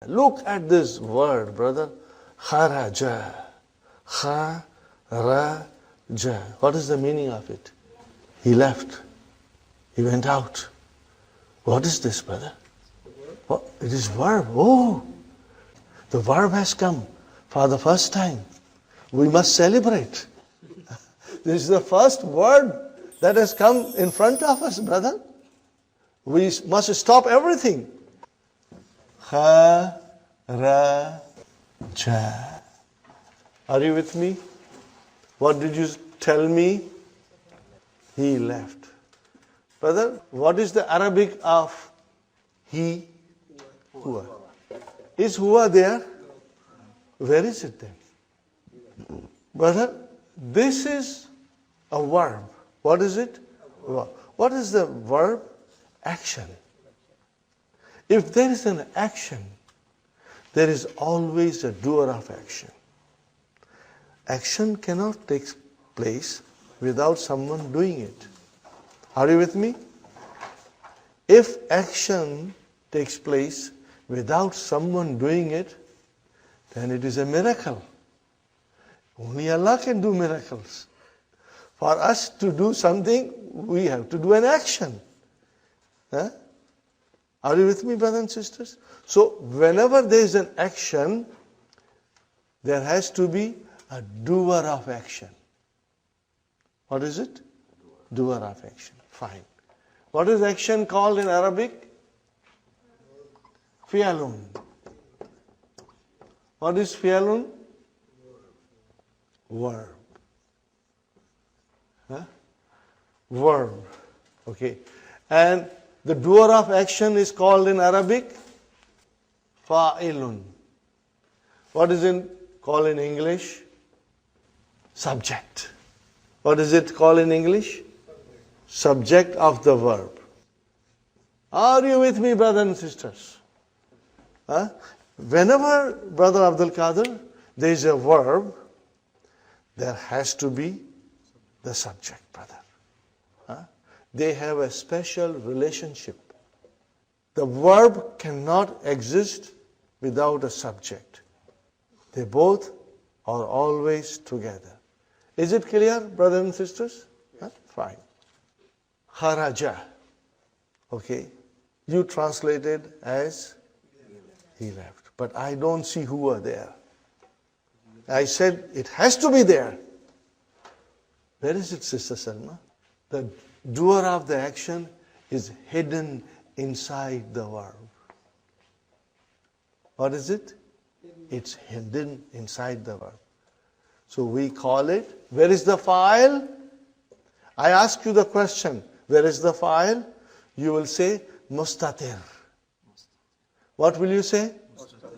Look at this word, brother. Kharaja. Kharaja. What is the meaning of it? He left. He went out. What is this, brother? What? It is verb. Oh, the verb has come for the first time. We must celebrate. This is the first word that has come in front of us, brother. We must stop everything. Kharaja. Are you with me? What did you tell me? He left. Brother, what is the Arabic of he? Huwa. Is huwa there? Where is it then? Brother, this is a verb. What is it? What is the verb? Action. If there is an action, there is always a doer of action. Action cannot take place without someone doing it. Are you with me? If action takes place without someone doing it, then it is a miracle. Only Allah can do miracles. For us to do something, we have to do an action. Huh? Are you with me, brothers and sisters? So, whenever there is an action, there has to be a doer of action. What is it? Doer of action. Fine. What is action called in Arabic? Fi'alun. What is fi'alun? Verb. Huh? Verb. Okay. And the doer of action is called in Arabic fa'ilun. What is it called in English? Subject. What is it called in English? Subject of the verb. Are you with me, brothers and sisters? Huh? Whenever, Brother Abdul Qadir, there is a verb, there has to be the subject, brother. Huh? They have a special relationship. The verb cannot exist without a subject. They both are always together. Is it clear, brothers and sisters? Huh? Fine. Kharaja. Okay. You translated as he left. But I don't see huwa there. I said it has to be there. Where is it, Sister Salma? The doer of the action is hidden inside the verb. What is it? It's hidden inside the verb. So we call it, where is the file? I ask you the question, where is the file? You will say, mustatir. What will you say?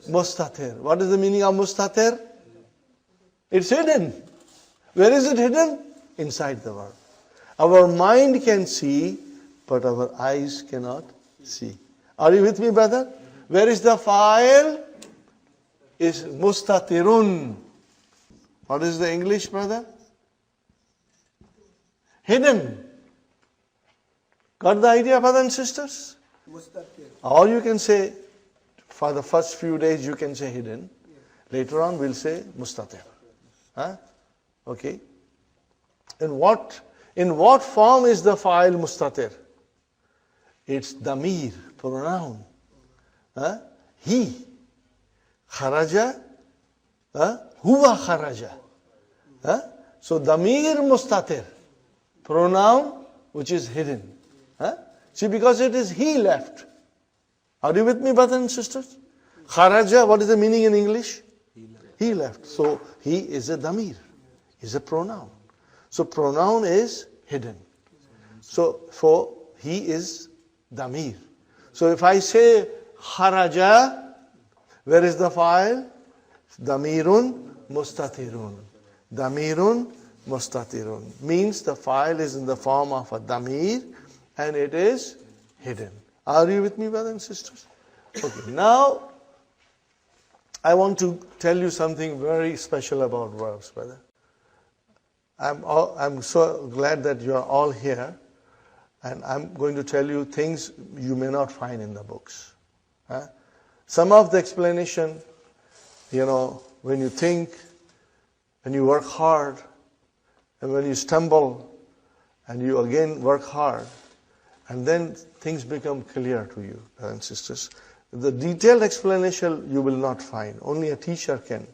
Mustatir. What is the meaning of mustatir? It's hidden. Where is it hidden? Inside the verb. Our mind can see, but our eyes cannot see. Are you with me, brother? Where is the file? Is mustatirun. What is the English, brother? Hidden. Got the idea, brothers and sisters? Or you can say, for the first few days you can say hidden. Later on we'll say mustatir. Huh? Okay. In what form is the file mustatir? It's damir, pronoun. Huh? He. Kharaja. Huwa kharaja. Huh? So damir mustatir. Pronoun which is hidden. Huh? See, because it is he left. Are you with me, brothers and sisters? Kharaja, what is the meaning in English? He left. So he is a damir. Is a pronoun. So pronoun is hidden. So he is damir. So if I say kharaja, where is the file? Damirun mustatirun. Damirun mustatirun. Means the file is in the form of a damir and it is hidden. Are you with me, brothers and sisters? Okay, now I want to tell you something very special about verbs, brother. I'm so glad that you are all here, and I'm going to tell you things you may not find in the books. Some of the explanation, when you think, and you work hard, and when you stumble, and you again work hard, and then things become clear to you, brothers and sisters. The detailed explanation you will not find. Only a teacher can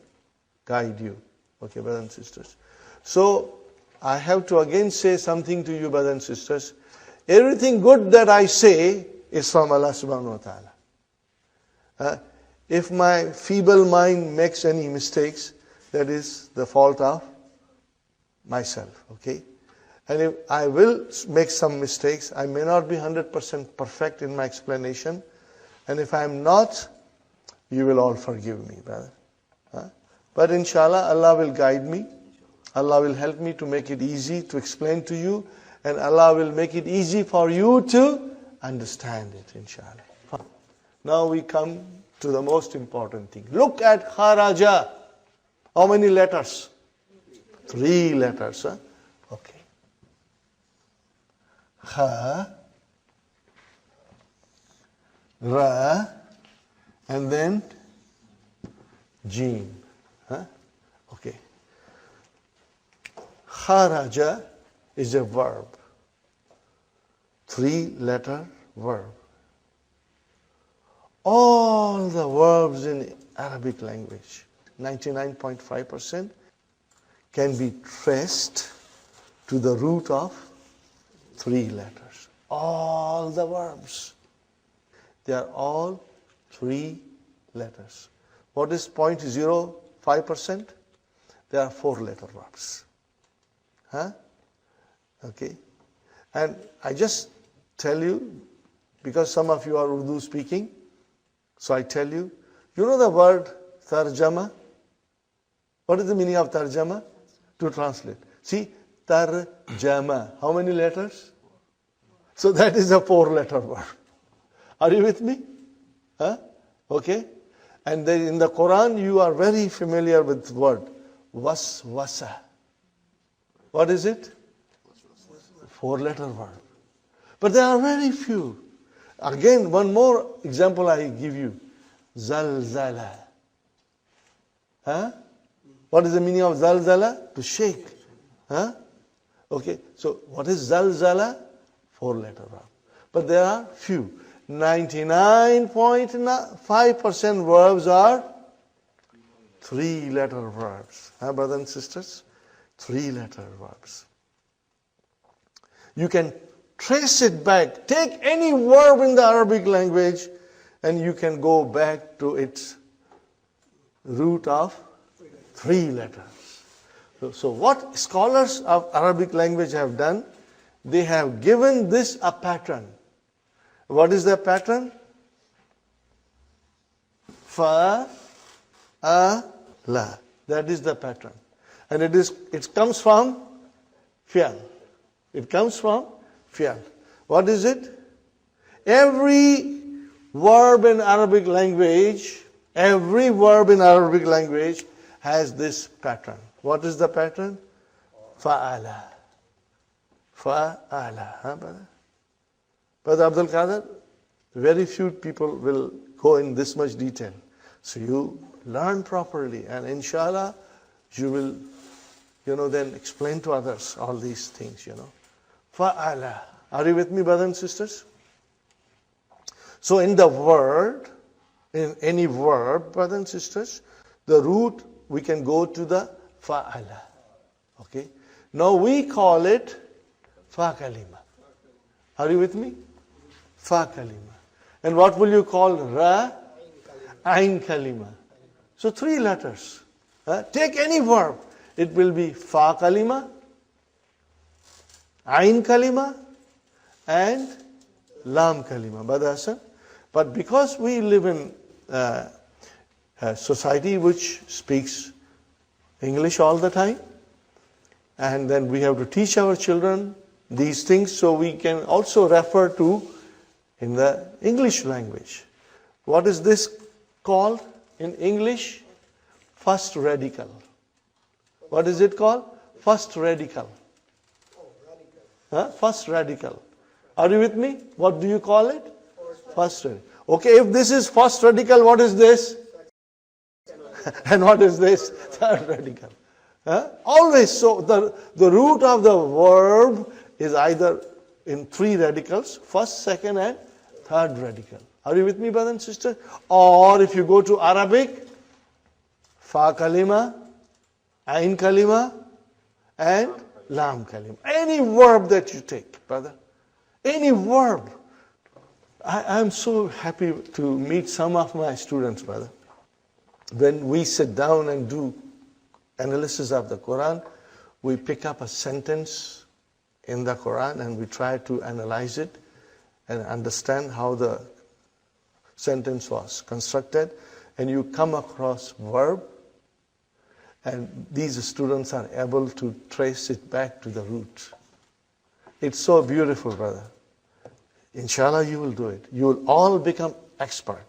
guide you. Okay, brothers and sisters. So, I have to again say something to you, brothers and sisters. Everything good that I say is from Allah subhanahu wa ta'ala. If my feeble mind makes any mistakes, that is the fault of myself. Okay? And if I will make some mistakes, I may not be 100% perfect in my explanation. And if I am not, you will all forgive me, brother. But inshallah, Allah will guide me. Allah will help me to make it easy to explain to you. And Allah will make it easy for you to understand it, inshallah. Now we come to the most important thing. Look at kharaja. How many letters? 3 letters. Huh? Okay. Kha, Ra, and then Jim. Huh? Okay. Kharaja is a verb. 3-letter verb. All the verbs in Arabic language, 99.5%, can be traced to the root of 3 letters. All the verbs. They are all 3 letters. What is 0.05%? They are 4-letter verbs. Huh? Okay. And I just tell you, because some of you are Urdu speaking, so I tell you, you know the word tarjama? What is the meaning of tarjama? To translate. See, tarjama. How many letters? So that is a 4-letter word. Are you with me? Huh? Okay. And then in the Qur'an, you are very familiar with the word waswasa. What is it? 4-letter word. But there are very few. Again, one more example I give you. Zalzala. Huh? What is the meaning of zalzala? To shake. Huh? Okay, so what is zalzala? 4-letter verb. But there are few. 99.5% verbs are 3-letter verbs. Huh, brothers and sisters? 3-letter verbs. You can trace it back. Take any verb in the Arabic language and you can go back to its root of 3 letters. So what scholars of Arabic language have done, they have given this a pattern. What is the pattern? Fa, a, la. That is the pattern. And it comes from fi'al. It comes from fi'al. What is it? Every verb in Arabic language has this pattern. What is the pattern? Fa'ala. Fa'ala. Huh, brother? Brother Abdul Qadir, very few people will go in this much detail. So you learn properly and inshallah you will, then explain to others all these things, Fa'ala. Are you with me, brothers and sisters? So in the word, in any verb, brothers and sisters, the root, we can go to the fa'ala. Okay? Now we call it fa kalima. Are you with me? Fa kalima. And what will you call ra? Ain kalima. So 3 letters. Take any verb. It will be fa kalima, ain kalima, and lam kalima. Brother Hassan. But because we live in a society which speaks English all the time, and then we have to teach our children these things, so we can also refer to in the English language. What is this called in English? First radical. What is it called? First radical. First radical. Are you with me? What do you call it? First radical. Okay, if this is first radical, what is this? And what is this? Third radical. Huh? Always. So the root of the verb is either in three radicals, first, second, and third radical. Are you with me, brother and sister? Or if you go to Arabic, fa kalima, ain kalima, and lam kalima. Any verb that you take, brother. Any verb. I am so happy to meet some of my students, brother. When we sit down and do analysis of the Qur'an, we pick up a sentence in the Qur'an and we try to analyze it and understand how the sentence was constructed. And you come across verb, and these students are able to trace it back to the root. It's so beautiful, brother. Inshallah, you will do it. You will all become expert.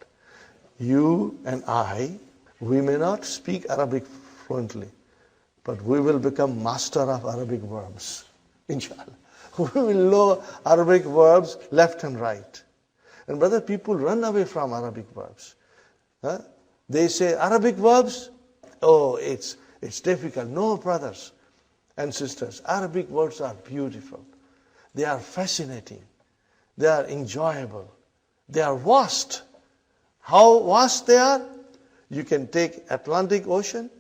You and I, we may not speak Arabic fluently, but we will become master of Arabic verbs. Inshallah. We will know Arabic verbs left and right. And brother, people run away from Arabic verbs. Huh? They say, Arabic verbs? Oh, it's difficult. No, brothers and sisters, Arabic words are beautiful. They are fascinating. They are enjoyable. They are vast. How vast they are? You can take Atlantic Ocean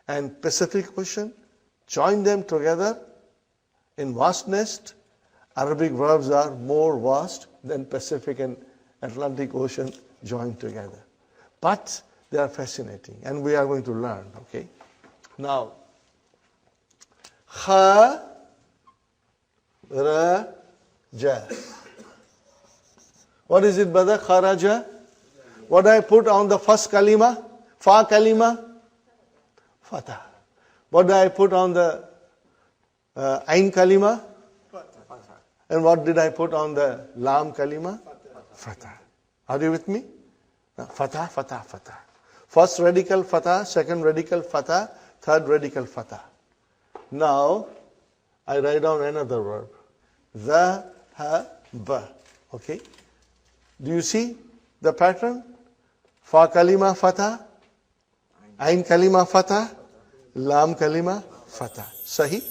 and Pacific Ocean, join them together in vastness. Arabic verbs are more vast than Pacific and Atlantic Ocean joined together. But they are fascinating, and we are going to learn, okay? Now, kha, ra, ja. What is it, brother? Kharaja. What do I put on the first kalima? Fa kalima? Fatah. What do I put on the ain kalima? And what did I put on the lam kalima? Fatah. Are you with me? Fatah, fatah, fatah. First radical fatah, second radical fatah, third radical fatah. Now, I write down another verb. Dhahaba. Okay? Do you see the pattern? Fa kalima fatah, ain kalima fatah, lam kalima fatah. Sahi?